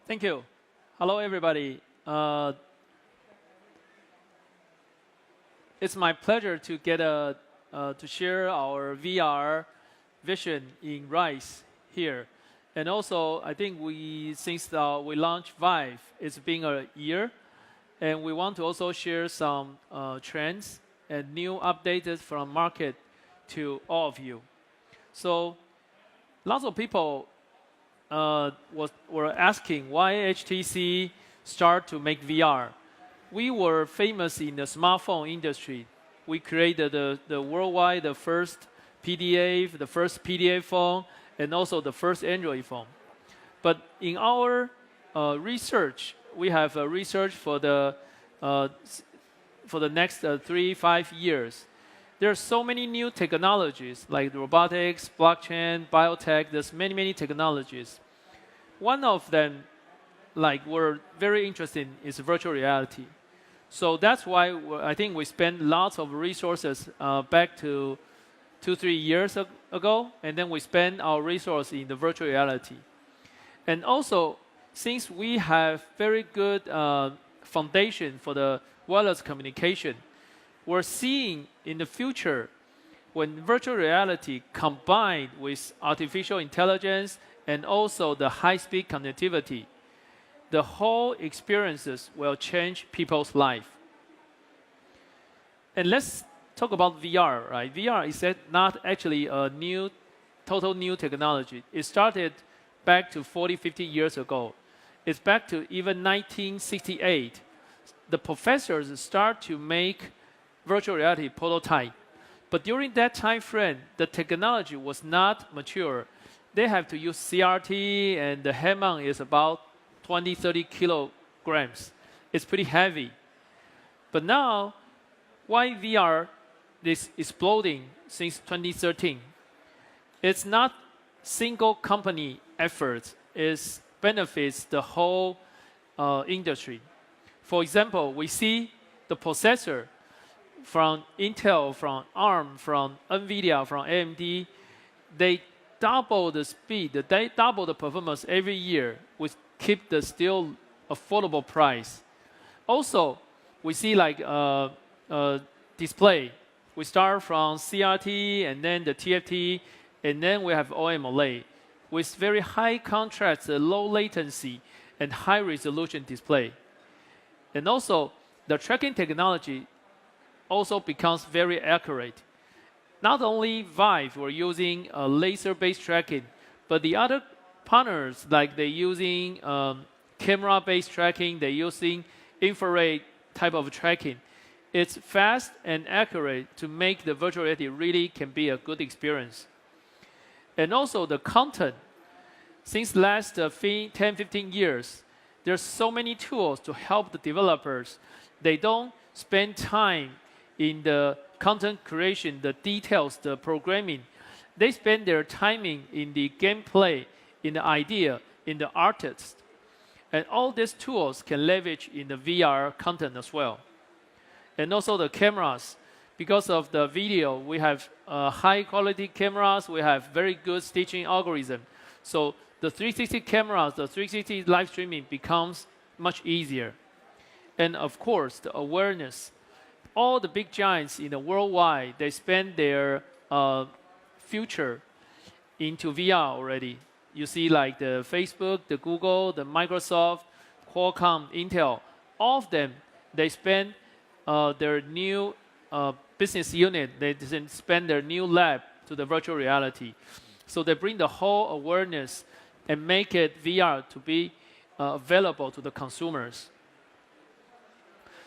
Thank you. Hello, everybody. It's my pleasure to to share our VR vision in Rise here. And also, I think since we launched Vive, it's been a year, and we want to also share some trends and new updates from market to all of you. So, lots of people were asking why HTC start to make VR. We were famous in the smartphone industry. We created the worldwide, the first PDA, the first PDA phone, and also the first Android phone. But in our research, we have research for the next 3-5 years. There are so many new technologies like robotics, blockchain, biotech. There's many technologies. One of them, like we're very interested in, is virtual reality. So that's why I think we spent lots of resources back to 2-3 years ago, and then we spend our resources in the virtual reality. And also, since we have very good foundation for the wireless communication, we're seeing in the future when virtual reality combined with artificial intelligence and also the high-speed connectivity, the whole experiences will change people's life. And let's talk about VR, right? VR is not actually a total new technology. It started back to 40-50 years ago. It's back to even 1968. The professors start to make virtual reality prototype. But during that time frame, the technology was not mature. They have to use CRT, and the head mount is about 20-30 kilograms. It's pretty heavy. But now, why VR is exploding since 2013? It's not single company effort. It benefits the whole industry. For example, we see the processor from Intel, from ARM, from NVIDIA, from AMD, they double the speed, they double the performance every year, with keep the still affordable price. Also, we see like display. We start from CRT and then the TFT, and then we have OLED with very high contrast, low latency, and high resolution display. And also, the tracking technology also becomes very accurate. Not only Vive, we're using laser-based tracking, but the other partners, like they're using camera-based tracking, they're using infrared type of tracking. It's fast and accurate to make the virtual reality really can be a good experience. And also the content. Since last 10-15 years, there's so many tools to help the developers. They don't spend time in the content creation, the details, the programming. They spend their timing in the gameplay, in the idea, in the artist. And all these tools can leverage in the VR content as well. And also the cameras. Because of the video, we have high quality cameras, we have very good stitching algorithm. So the 360 cameras, the 360 live streaming becomes much easier. And of course, the awareness. All the big giants in the worldwide, they spend their future into VR already. You see like the Facebook, the Google, the Microsoft, Qualcomm, Intel, all of them, they spend their new business unit, they spend their new lab to the virtual reality. So they bring the whole awareness and make it VR to be available to the consumers.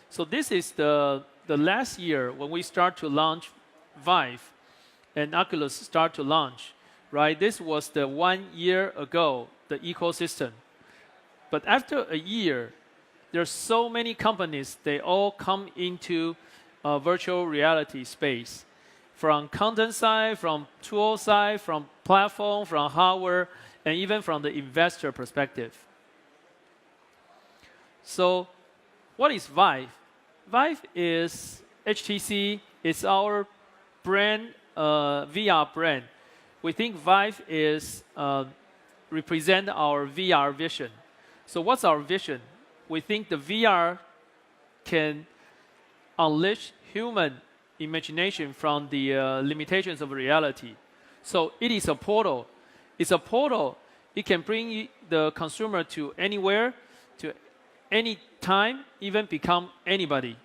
So this is the last year when we start to launch Vive and Oculus start to launch, right? This was the 1 year ago, the ecosystem. But after a year, there's so many companies, they all come into virtual reality space. From content side, from tool side, from platform, from hardware, and even from the investor perspective. So what is Vive? Vive is HTC, it's our brand, VR brand. We think Vive is represent our VR vision. So what's our vision? We think the VR can unleash human imagination from the limitations of reality. So it is a portal. It's a portal. It can bring the consumer to anywhere, to any time, even become anybody.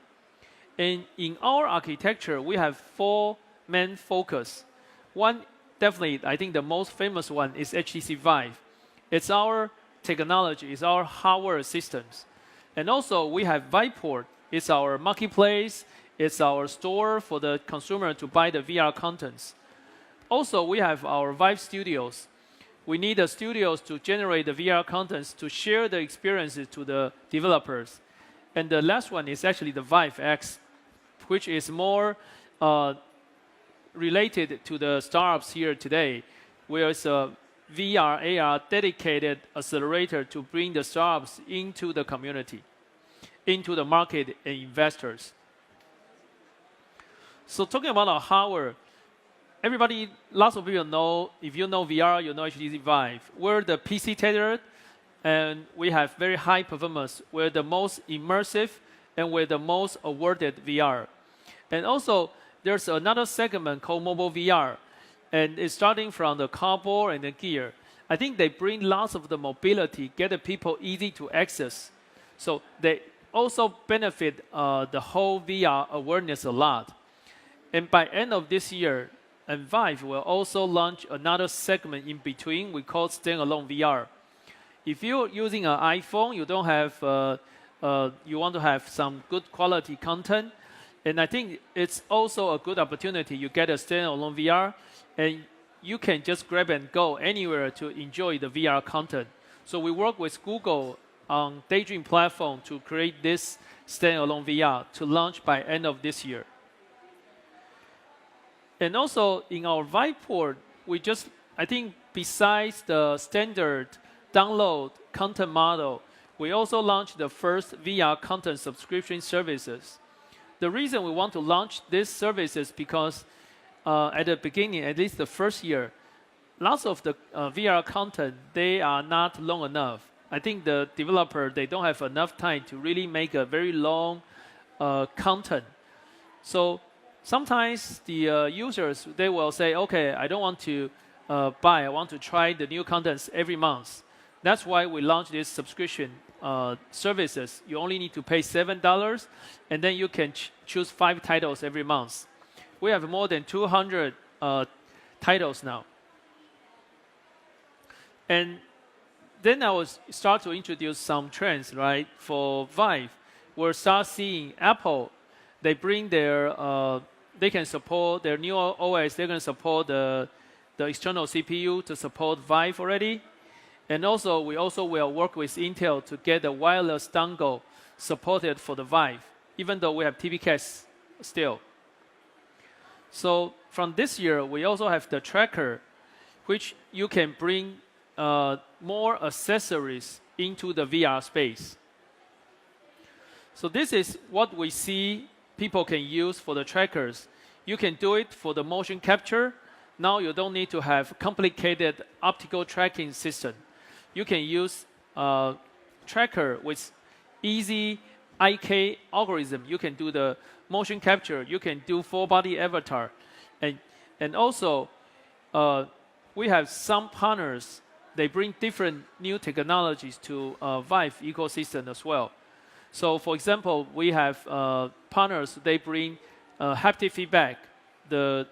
And in our architecture, we have 4 main focus. One, definitely, I think the most famous one is HTC Vive. It's our technology, it's our hardware systems. And also, we have Viveport. It's our marketplace, it's our store for the consumer to buy the VR contents. Also, we have our Vive Studios. We need the studios to generate the VR contents to share the experiences to the developers. And the last one is actually the Vive X, which is more related to the startups here today, where it's a VR, AR dedicated accelerator to bring the startups into the community, into the market and investors. So talking about our hardware, everybody, lots of people know, if you know VR, you know HTC Vive. We're the PC tailored, and we have very high performance. We're the most immersive, and we're the most awarded VR. And also, there's another segment called mobile VR, and it's starting from the cardboard and the gear. I think they bring lots of the mobility, get the people easy to access. So they also benefit the whole VR awareness a lot. And by end of this year, and Vive will also launch another segment in between we call standalone VR. If you're using an iPhone, you don't have, you want to have some good quality content, and I think it's also a good opportunity. You get a standalone VR, and you can just grab and go anywhere to enjoy the VR content. So we work with Google on Daydream platform to create this standalone VR to launch by end of this year. And also in our Viveport, we just, I think besides the standard download content model, we also launched the first VR content subscription services. The reason we want to launch this service is because at the beginning, at least the first year, lots of the VR content, they are not long enough. I think the developer, they don't have enough time to really make a very long content. So sometimes the users, they will say, okay, I don't want to buy, I want to try the new contents every month. That's why we launched this subscription services. You only need to pay $7, and then you can choose 5 titles every month. We have more than 200 titles now. And then I will start to introduce some trends, right? For Vive, we'll start seeing Apple, they bring their, they can support their new OS, they're going to support the external CPU to support Vive already. And also, we also will work with Intel to get the wireless dongle supported for the Vive, even though we have TPCAS still. So from this year, we also have the tracker, which you can bring more accessories into the VR space. So this is what we see people can use for the trackers. You can do it for the motion capture. Now you don't need to have complicated optical tracking system. You can use tracker with easy IK algorithm. You can do the motion capture. You can do full body avatar. And also, we have some partners, they bring different new technologies to Vive ecosystem as well. So for example, we have partners, they bring haptic feedback, the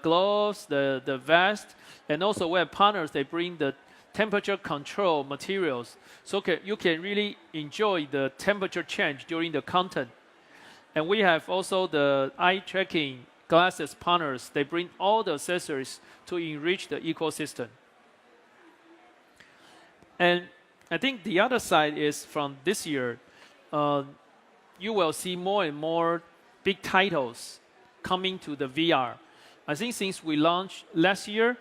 gloves, the vest, and also we have partners, they bring the temperature control materials. So you can really enjoy the temperature change during the content. And we have also the eye tracking glasses partners. They bring all the accessories to enrich the ecosystem. And I think the other side is from this year, you will see more and more big titles coming to the VR. I think since we launched last year,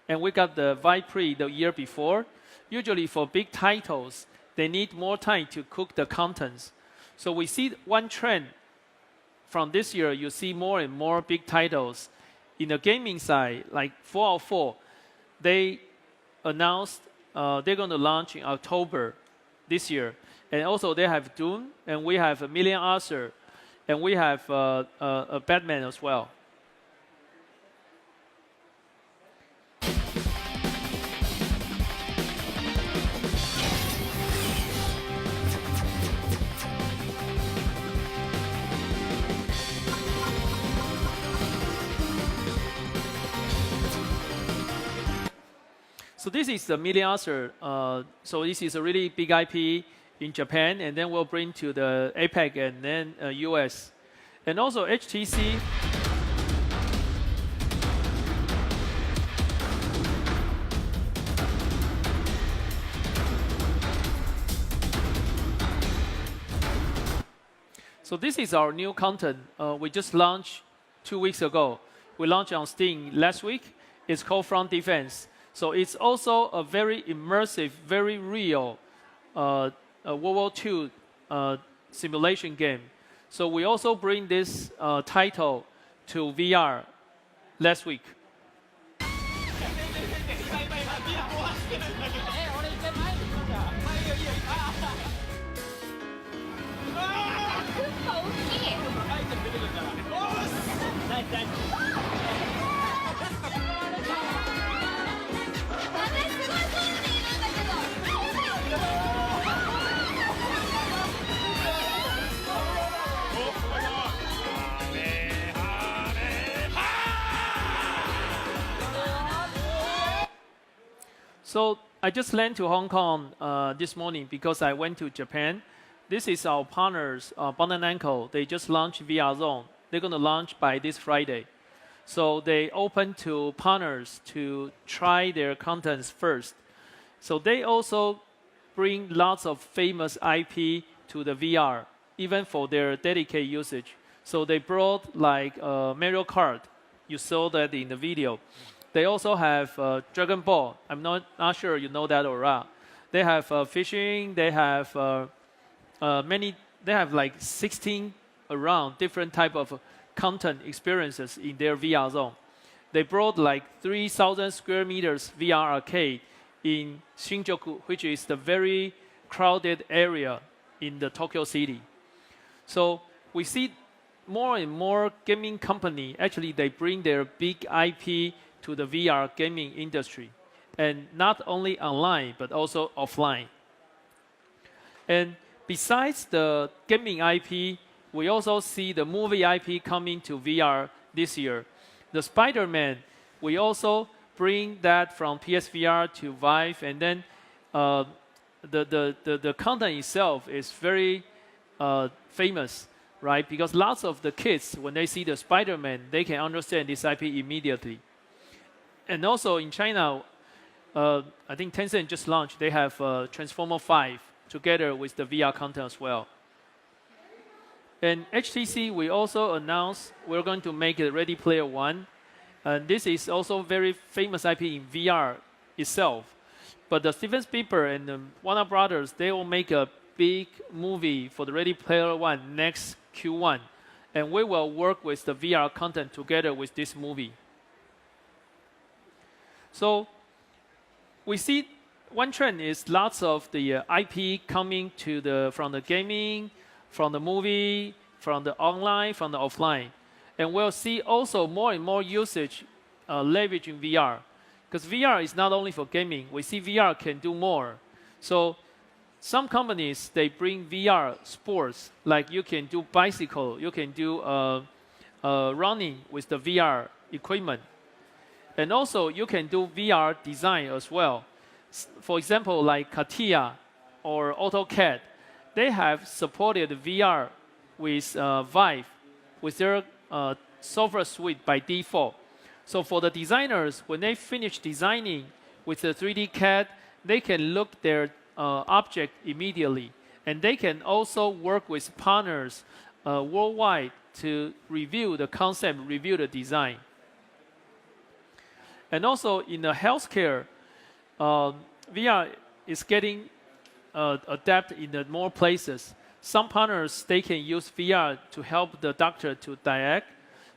and we got the Vive Pre the year before, usually for big titles, they need more time to cook the contents. So we see one trend from this year, you see more and more big titles. In the gaming side, like Fallout 4, they announced they're going to launch in October. this year. And also they have Doom, and we have a Million Arthur, and we have a Batman as well. So this is the Million Arthur. So this is a really big IP in Japan, and then we'll bring to the APEC and then US. And also HTC. So this is our new content. We just launched 2 weeks ago. We launched on Steam last week. It's called Front Defense. So it's also a very immersive, very real World War II simulation game. So we also bring this title to VR last week. So I just landed to Hong Kong this morning because I went to Japan. This is our partners, Bandai Namco. They just launched VR Zone. They're going to launch by this Friday. So they open to partners to try their contents first. So they also bring lots of famous IP to the VR, even for their dedicated usage. So they brought like Mario Kart. You saw that in the video. They also have Dragon Ball. I'm not sure you know that or not. They have fishing. They have many. They have like 16 around different type of content experiences in their VR zone. They brought like 3,000 square meters VR arcade in Shinjuku, which is the very crowded area in the Tokyo city. So we see more and more gaming company, actually they bring their big IP to the VR gaming industry. And not only online, but also offline. And besides the gaming IP, we also see the movie IP coming to VR this year. The Spider-Man, we also bring that from PSVR to Vive, and then the content itself is very famous, right? Because lots of the kids, when they see the Spider-Man, they can understand this IP immediately. And also in China, I think Tencent just launched, they have Transformer 5 together with the VR content as well. And HTC, we also announced we're going to make a Ready Player One. And this is also very famous IP in VR itself. But the Steven Spielberg and the Warner Brothers, they will make a big movie for the Ready Player One next Q1. And we will work with the VR content together with this movie. So we see one trend is lots of the IP coming to from the gaming, from the movie, from the online, from the offline. And we'll see also more and more usage leveraging VR. Because VR is not only for gaming. We see VR can do more. So some companies, they bring VR sports. Like you can do bicycle. You can do running with the VR equipment. And also, you can do VR design as well. For example, like CATIA or AutoCAD, they have supported VR with Vive, with their software suite by default. So for the designers, when they finish designing with the 3D CAD, they can look their object immediately. And they can also work with partners worldwide to review the concept, review the design. And also in the healthcare, VR is getting adapted in the more places. Some partners, they can use VR to help the doctor to diagnose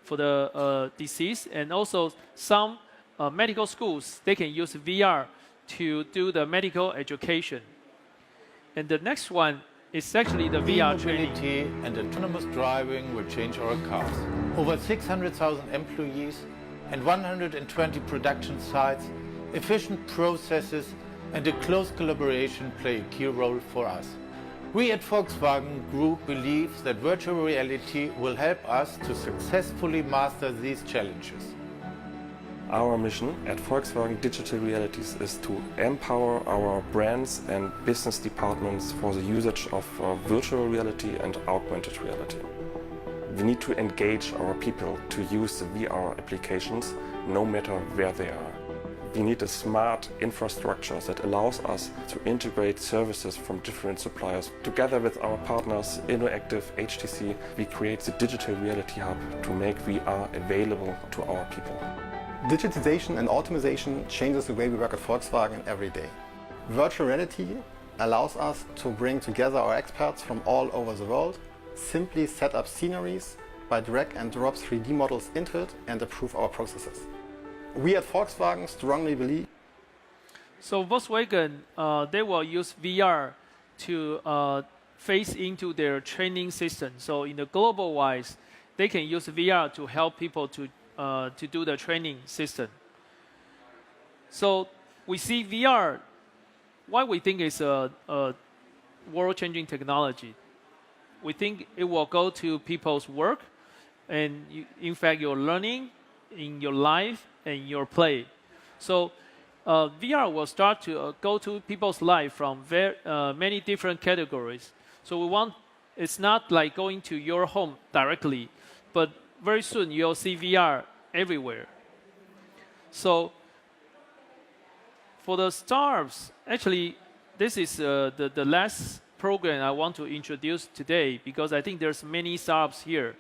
for the disease. And also some medical schools, they can use VR to do the medical education. And the next one is actually the VR training. E-mobility and autonomous driving will change our cars. Over 600,000 employees and 120 production sites, efficient processes and a close collaboration play a key role for us. We at Volkswagen Group believe that virtual reality will help us to successfully master these challenges. Our mission at Volkswagen Digital Realities is to empower our brands and business departments for the usage of virtual reality and augmented reality. We need to engage our people to use the VR applications no matter where they are. We need a smart infrastructure that allows us to integrate services from different suppliers. Together with our partners InnoActive, HTC, we create the Digital Reality Hub to make VR available to our people. Digitization and automation changes the way we work at Volkswagen every day. Virtual reality allows us to bring together our experts from all over the world, simply set up sceneries by drag and drop 3D models into it and improve our processes. We at Volkswagen strongly believe. So Volkswagen, they will use VR to phase into their training system. So in the global wise, they can use VR to help people to do the training system. So we see VR, why we think it's a world-changing technology. We think it will go to people's work, and in fact, your learning, in your life, and your play. So VR will start to go to people's life from many different categories. So we want, it's not like going to your home directly, but very soon you'll see VR everywhere. So for the startups, actually, this is the last program I want to introduce today because I think there's many startups here.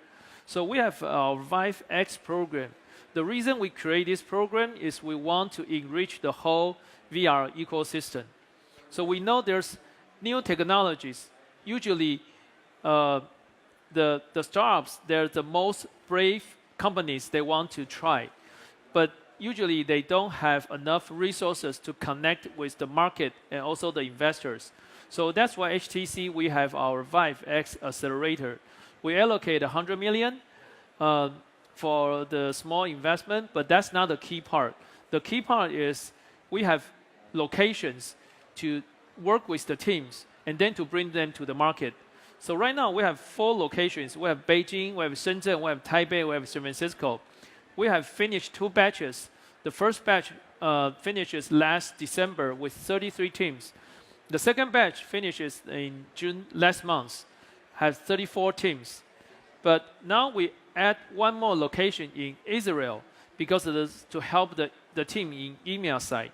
So we have our Vive X program. The reason we create this program is we want to enrich the whole VR ecosystem. So we know there's new technologies. Usually, the startups, they're the most brave companies they want to try. But usually they don't have enough resources to connect with the market and also the investors. So that's why HTC, we have our Vive X accelerator. We allocate 100 million for the small investment, but that's not the key part. The key part is we have locations to work with the teams and then to bring them to the market. So right now we have 4 locations. We have Beijing, we have Shenzhen, we have Taipei, we have San Francisco. We have finished 2 batches. The first batch finishes last December with 33 teams. The second batch finishes in June last month, has 34 teams. But now we add 1 more location in Israel because of this, to help the team in EMEA side.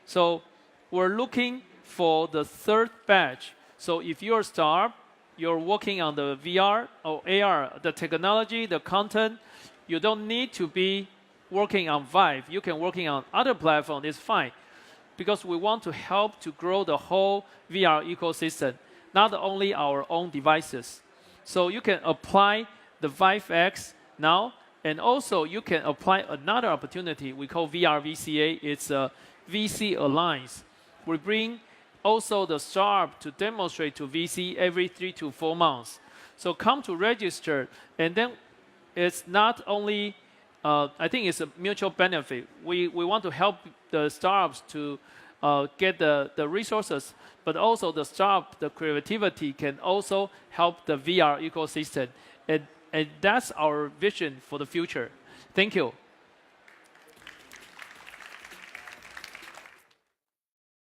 So we're looking for the 3rd batch. So if you're a startup, you're working on the VR or AR, the technology, the content, you don't need to be working on Vive. You can working on other platforms, it's fine. Because we want to help to grow the whole VR ecosystem, not only our own devices. So you can apply the Vive X now, and also you can apply another opportunity we call VR VCA. It's a VC Alliance. We bring also the startup to demonstrate to VC every 3 to 4 months. So come to register, and then it's not only, I think it's a mutual benefit. We want to help the startups to get the resources, but also the startup, the creativity can also help the VR ecosystem. And that's our vision for the future. Thank you.